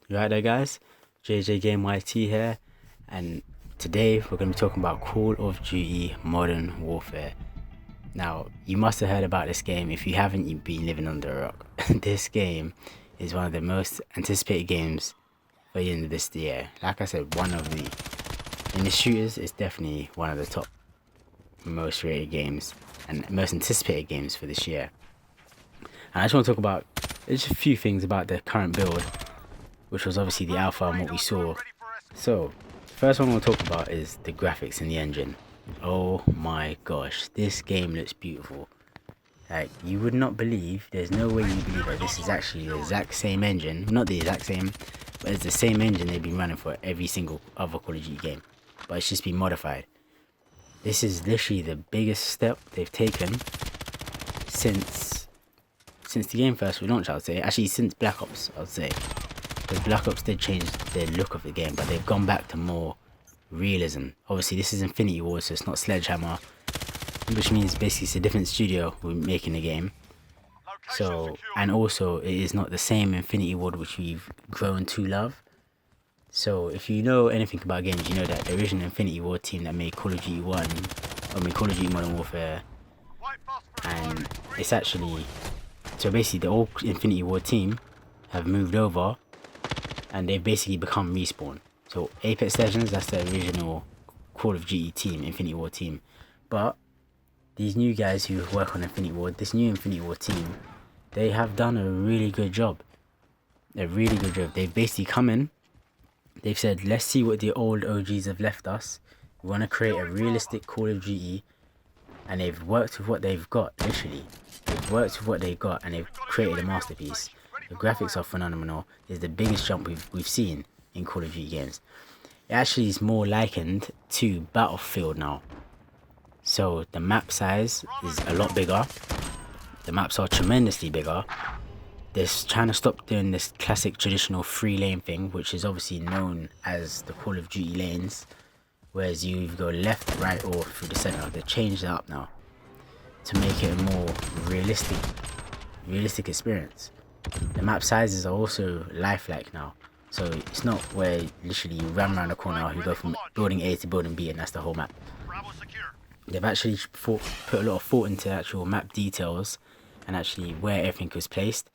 You right there, guys? JJ Game YT here, and today we're going to be talking about Call of Duty Modern Warfare. Now, you must have heard about this game. If you haven't, you've been living under a rock. This game is one of the most anticipated games for the end of this year. Like I said, in the shooters, it's definitely one of the top most rated games and most anticipated games for this year. And I just want to talk about just a few things about the current build, which was obviously the alpha and what we saw. So, first one we'll talk about is the graphics in the engine. Oh my gosh, this game looks beautiful. Like, you would not believe, there's no way you believe that this is actually the exact same engine. Not the exact same, but it's the same engine they've been running for every single other Call of Duty game. But it's just been modified. This is literally the biggest step they've taken since the game first relaunched, I would say. Actually, since Black Ops, I would say. Because Black Ops did change the look of the game, but they've gone back to more realism. Obviously, this is Infinity Ward, so it's not Sledgehammer, which means basically it's a different studio we're making the game. So, and also it is not the same Infinity Ward which we've grown to love. So, if you know anything about games, you know that the original Infinity Ward team that made Call of Duty 1, or made Call of Duty Modern Warfare, and it's actually, so basically the old Infinity Ward team have moved over and they've basically become Respawn. So Apex Legends, that's the original Call of Duty team, Infinity Ward team. But these new guys who work on Infinity Ward, this new Infinity Ward team, they have done a really good job. A really good job. They've basically come in, they've said, let's see what the old OGs have left us. We want to create a realistic Call of Duty, and they've worked with what they've got, literally. They've worked with what they've got and they've created a masterpiece. The graphics are phenomenal. It's the biggest jump we've seen in Call of Duty games. It actually is more likened to Battlefield now. So the map size is a lot bigger. The maps are tremendously bigger. They're trying to stop doing this classic traditional 3-lane thing, which is obviously known as the Call of Duty lanes. Whereas you go left, right, or through the center. They've changed it up now to make it a more realistic experience. The map sizes are also lifelike now, so it's not where literally you run around the corner, you go from building A to building B and that's the whole map. They've actually put a lot of thought into actual map details and actually where everything was placed.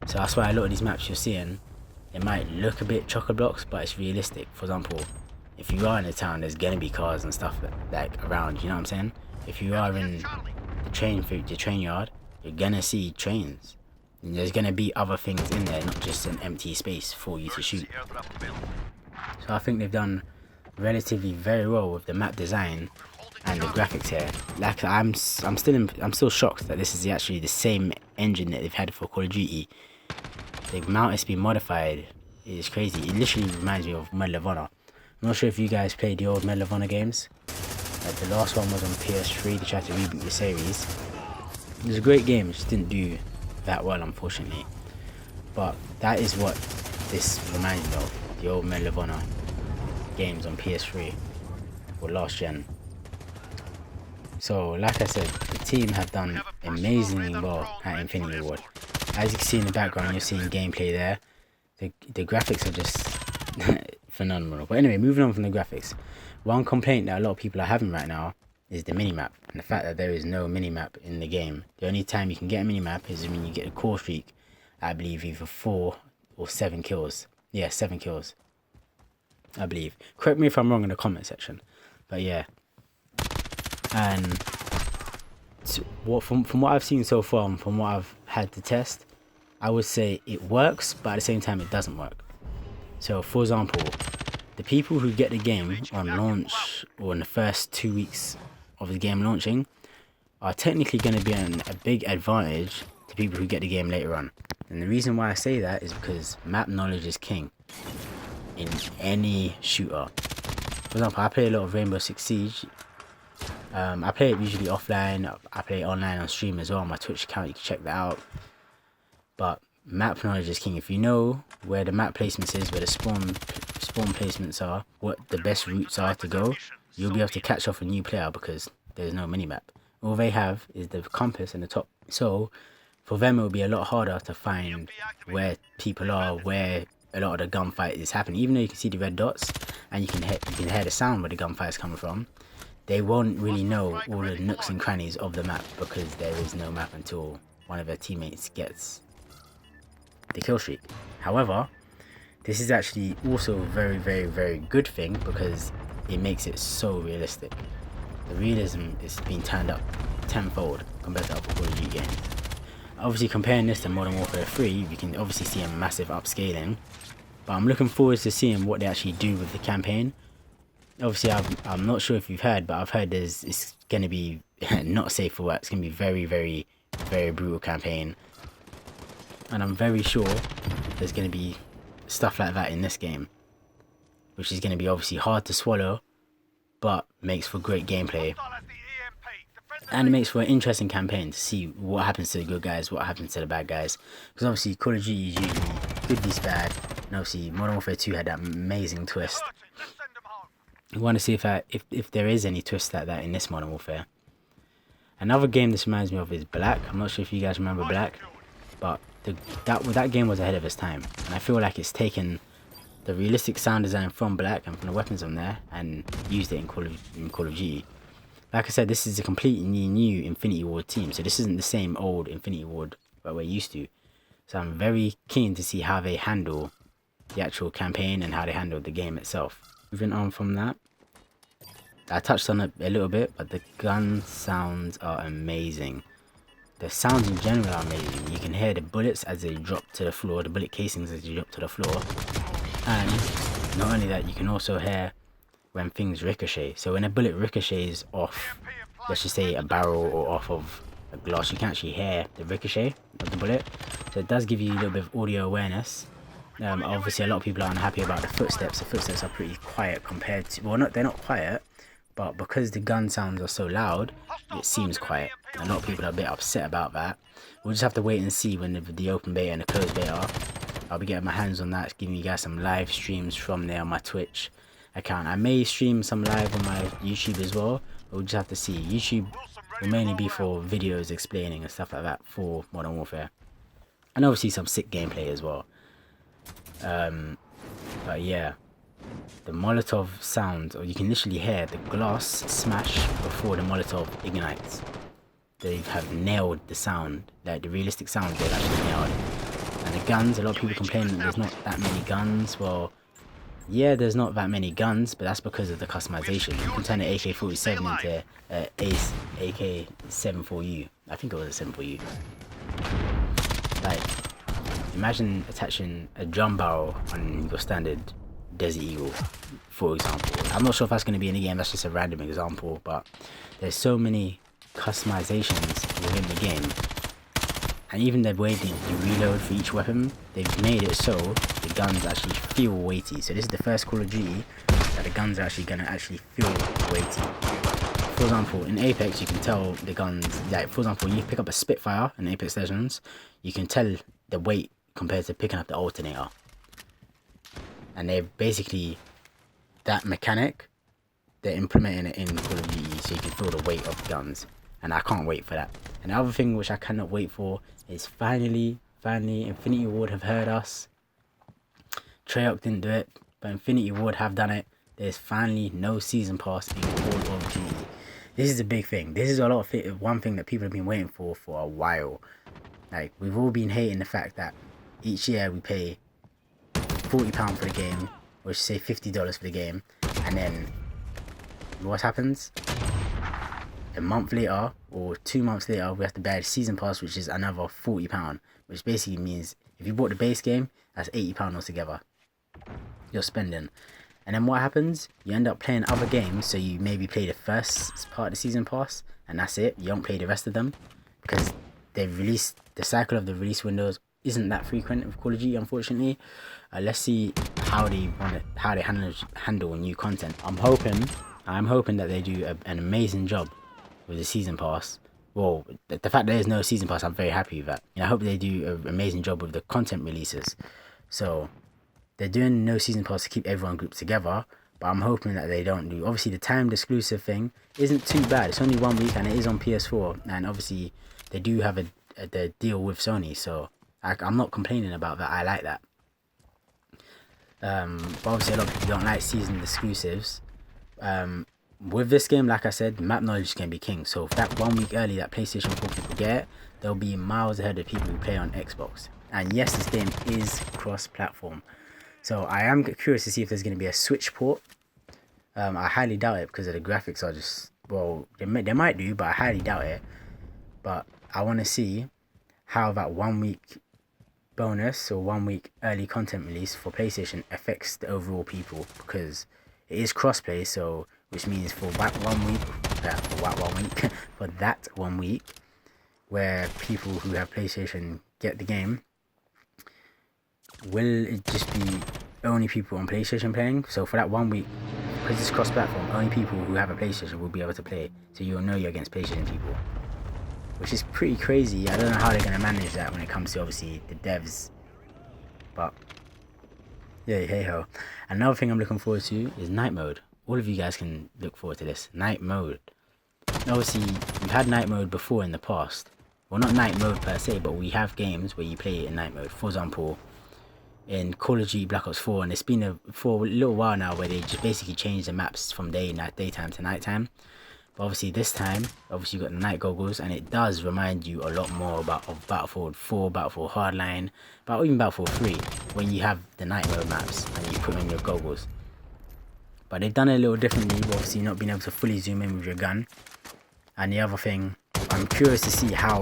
So that's why a lot of these maps you're seeing, it might look a bit chock-a-blocks, but it's realistic. For example, if you are in a town, there's gonna be cars and stuff like around, you know what I'm saying? If you are in the train yard, you're gonna see trains. And there's gonna be other things in there, not just an empty space for you to shoot. So I think they've done relatively very well with the map design and the graphics here. Like I'm still shocked that this is actually the same engine that they've had for Call of Duty. The amount it's been modified is crazy. It literally reminds me of Medal of Honor. I'm not sure if you guys played the old Medal of Honor games. Like the last one was on PS3. They tried to reboot the series. It was a great game. It just didn't do that well, unfortunately. But that is what this reminds me of. The old Medal of Honor games on PS3 or last gen. So, like I said, the team have done amazingly well at Infinity Ward. As you can see in the background, you're seeing gameplay there. The graphics are just phenomenal. But anyway, moving on from the graphics. One complaint that a lot of people are having right now is the minimap. And the fact that there is no minimap in the game. The only time you can get a minimap is when you get a core streak. I believe either 4 or 7 kills. Yeah, 7 kills. I believe. Correct me if I'm wrong in the comment section. But yeah. And from what I've seen so far and from what I've had to test, I would say it works, but at the same time it doesn't work. So for example, the people who get the game on launch or in the first 2 weeks of the game launching are technically going to be a big advantage to people who get the game later on. And the reason why I say that is because map knowledge is king in any shooter. For example, I play a lot of Rainbow Six Siege. I play it usually offline. I play it online on stream as well on my Twitch account. You can check that out. But map knowledge is king. If you know where the map placements is, where the spawn placements are, what the best routes are to go, you'll be able to catch off a new player because there's no minimap. All they have is the compass in the top. So for them it will be a lot harder to find where people are, where a lot of the gunfight is happening. Even though you can see the red dots and you can hear the sound where the gunfire is coming from, they won't really know all the nooks and crannies of the map because there is no map until one of their teammates gets the kill streak. However, this is actually also a very, very, very good thing because it makes it so realistic. The realism is being turned up tenfold compared to other Call of Duty games. Obviously, comparing this to Modern Warfare 3, you can obviously see a massive upscaling. But I'm looking forward to seeing what they actually do with the campaign. Obviously, I'm not sure if you've heard, but I've heard it's going to be not safe for work. It's going to be very, very, very brutal campaign. And I'm very sure there's going to be stuff like that in this game, which is going to be obviously hard to swallow, but makes for great gameplay. And it makes for an interesting campaign to see what happens to the good guys, what happens to the bad guys. Because obviously Call of Duty is usually good vs bad, and obviously Modern Warfare 2 had that amazing twist. I want to see if there is any twist like that in this Modern Warfare. Another game this reminds me of is Black. I'm not sure if you guys remember Black, but that game was ahead of its time, and I feel like it's taken the realistic sound design from Black and from the weapons on there and used it in Call of Duty. Like I said, this is a completely new Infinity Ward team, so this isn't the same old Infinity Ward that we're used to. So I'm very keen to see how they handle the actual campaign and how they handle the game itself. Moving on from that, I touched on it a little bit, but the gun sounds are amazing. The sounds in general are amazing. You can hear the bullets as they drop to the floor, the bullet casings as they drop to the floor. And not only that, you can also hear when things ricochet. So when a bullet ricochets off, let's just say a barrel or off of a glass, you can actually hear the ricochet of the bullet. So it does give you a little bit of audio awareness. Obviously a lot of people are unhappy about the footsteps. The footsteps are pretty quiet compared to, well, they're not quiet, but because the gun sounds are so loud, it seems quiet. A lot of people are a bit upset about that. We'll just have to wait and see when the open beta and the closed beta are. I'll be getting my hands on that, giving you guys some live streams from there on my Twitch account. I may stream some live on my YouTube as well, but we'll just have to see. YouTube will mainly be for videos explaining and stuff like that for Modern Warfare, and obviously some sick gameplay as well. But yeah, the Molotov sound, or you can literally hear the glass smash before the Molotov ignites. They have nailed the sound, like the realistic sound they've actually nailed. And the guns, a lot of people complain that there's not that many guns. Well, yeah, there's not that many guns, but that's because of the customization. You can turn an AK-47 into Ace AK-74U. I think it was a 74U. Like, imagine attaching a drum barrel on your standard Desert Eagle, for example. I'm not sure if that's going to be in the game, that's just a random example, but there's so many customizations within the game. And even the way they reload for each weapon, they've made it so the guns actually feel weighty. So this is the first Call of Duty that the guns are actually going to actually feel weighty. For example, in Apex, you can tell the guns, like for example, you pick up a Spitfire in Apex Legends, you can tell the weight compared to picking up the alternator. And they're basically, that mechanic, they're implementing it in Call of Duty so you can feel the weight of the guns. And I can't wait for that. And the other thing which I cannot wait for is finally, Infinity Ward have heard us. Treyarch didn't do it, but Infinity Ward have done it. There's finally no season pass in Call of Duty. This is a big thing. This is one thing that people have been waiting for a while. Like, we've all been hating the fact that each year we pay £40 for the game, or say $50 for the game, and then what happens? A month later or 2 months later, we have to buy the season pass, which is another £40, which basically means if you bought the base game, that's £80 altogether you're spending. And then what happens? You end up playing other games, so you maybe play the first part of the season pass and that's it. You don't play the rest of them because they've released, the cycle of the release windows isn't that frequent with Call of Duty, unfortunately. Let's see how they handle new content. I'm hoping that they do an amazing job with the season pass. Well, the fact there is no season pass, I'm very happy with that. And I hope they do an amazing job with the content releases. So they're doing no season pass to keep everyone grouped together, but I'm hoping that they don't do. Obviously the timed exclusive thing isn't too bad. It's only 1 week and it is on PS4, and obviously they do have the deal with Sony, so I'm not complaining about that. I like that. But obviously a lot of people don't like season exclusives. With this game, like I said, map knowledge is going to be king. So if that 1 week early that PlayStation 4 people get it, they'll be miles ahead of people who play on Xbox. And yes, this game is cross-platform. So I am curious to see if there's going to be a Switch port. I highly doubt it because the graphics are just, well, they might do, but I highly doubt it. But I want to see how that 1 week bonus or 1 week early content release for PlayStation affects the overall people, because it is crossplay, so which means for that 1 week, for that 1 week where people who have PlayStation get the game, will it just be only people on PlayStation playing? So for that 1 week, because it's cross-platform, only people who have a PlayStation will be able to play, so you'll know you're against PlayStation people, which is pretty crazy. I don't know how they're going to manage that when it comes to obviously the devs, but yeah, hey ho. Another thing I'm looking forward to is night mode. All of you guys can look forward to this night mode. Obviously we've had night mode before in the past, well, not night mode per se, but we have games where you play it in night mode. For example, in Call of Duty Black Ops 4, and it's been for a little while now, where they just basically changed the maps from daytime to nighttime. But obviously this time, obviously you got the night goggles, and it does remind you a lot more of Battlefield 4, Battlefield Hardline, but even Battlefield 3, when you have the night mode maps and you put on your goggles. But they've done it a little differently, obviously not being able to fully zoom in with your gun. And the other thing, I'm curious to see how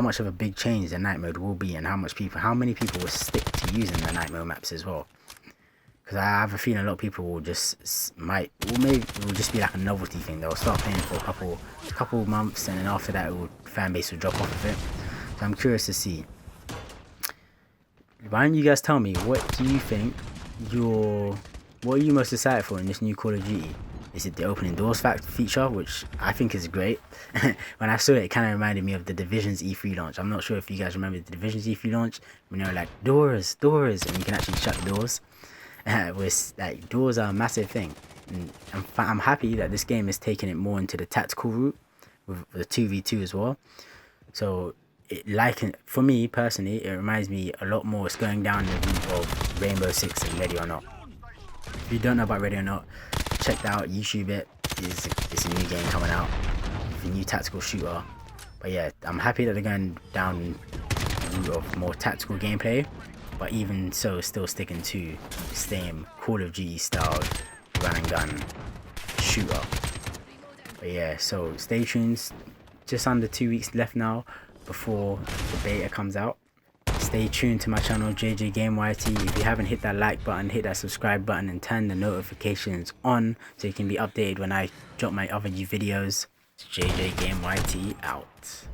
much of a big change the night mode will be, and how many people will stick to using the night mode maps as well. Because I have a feeling a lot of people will just maybe it will just be like a novelty thing. They'll start playing for a couple months, and then after that, fan base will drop off of it. So I'm curious to see. Why don't you guys tell me, what do you think what are you most excited for in this new Call of Duty? Is it the opening doors feature, which I think is great? When I saw it, it kind of reminded me of the Division's E3 launch. I'm not sure if you guys remember the Division's E3 launch, when they were like, doors, and you can actually shut the doors. Like, doors are a massive thing. And I'm happy that this game is taking it more into the tactical route, with the 2v2 as well. So, for me personally, it reminds me a lot more. It's going down the route of Rainbow Six and Ready or Not. If you don't know about Ready or Not, check that out, YouTube it. It's a new game coming out, a new tactical shooter. But yeah, I'm happy that they're going down the route of more tactical gameplay, but even so, still sticking to the same Call of Duty style run and gun shooter. But yeah, so stay tuned. Just under 2 weeks left now before the beta comes out. Stay tuned to my channel, JJ Game YT. If you haven't hit that like button, hit that subscribe button, and turn the notifications on so you can be updated when I drop my other new videos. It's JJ Game YT out.